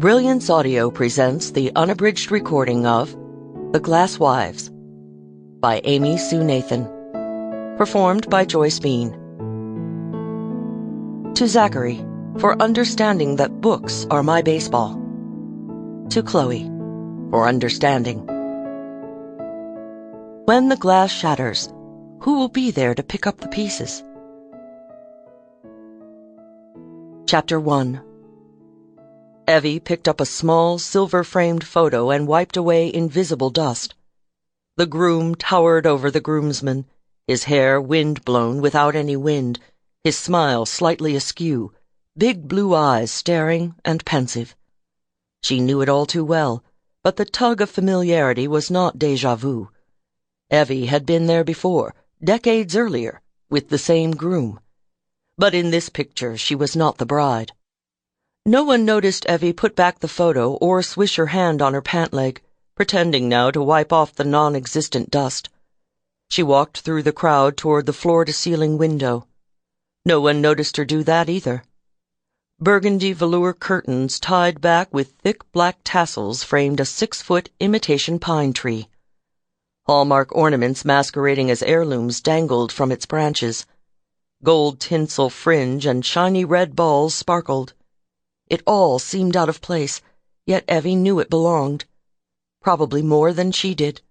Brilliance Audio presents the unabridged recording of The Glass Wives by Amy Sue Nathan, performed by Joyce Bean. To Zachary, for understanding that books are my baseball. To Chloe, for understanding. When the glass shatters, who will be there to pick up the pieces? Chapter 1. Evie picked up a small, silver-framed photo and wiped away invisible dust. The groom towered over the groomsman, his hair wind-blown without any wind, his smile slightly askew, big blue eyes staring and pensive. She knew it all too well, but the tug of familiarity was not déjà vu. Evie had been there before, decades earlier, with the same groom. But in this picture she was not the bride. No one noticed Evie put back the photo or swish her hand on her pant leg, pretending now to wipe off the non-existent dust. She walked through the crowd toward the floor-to-ceiling window. No one noticed her do that either. Burgundy velour curtains tied back with thick black tassels framed a 6-foot imitation pine tree. Hallmark ornaments masquerading as heirlooms dangled from its branches. Gold tinsel fringe and shiny red balls sparkled. It all seemed out of place, yet Evie knew it belonged. Probably more than she did.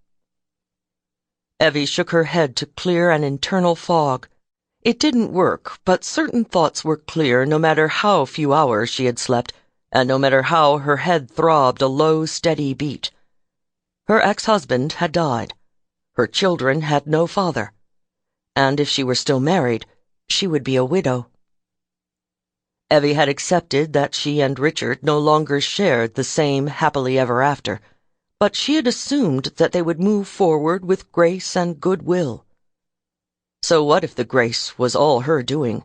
Evie shook her head to clear an internal fog. It didn't work, but certain thoughts were clear no matter how few hours she had slept, and no matter how her head throbbed a low, steady beat. Her ex-husband had died. Her children had no father. And if she were still married, she would be a widow. Evie had accepted that she and Richard no longer shared the same happily ever after, but she had assumed that they would move forward with grace and goodwill. So what if the grace was all her doing?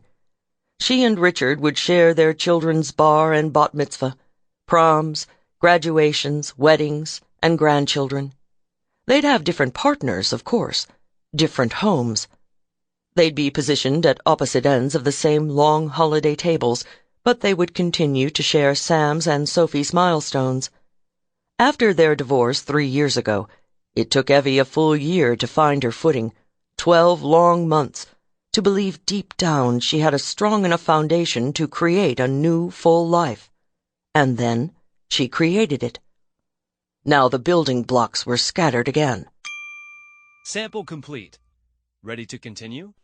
She and Richard would share their children's bar and bat mitzvah, proms, graduations, weddings, and grandchildren. They'd have different partners, of course, different homes. They'd be positioned at opposite ends of the same long holiday tables, but they would continue to share Sam's and Sophie's milestones. After their divorce 3 years ago, it took Evie a full year to find her footing, 12 long months, to believe deep down she had a strong enough foundation to create a new, full life. And then she created it. Now the building blocks were scattered again. Sample complete. Ready to continue?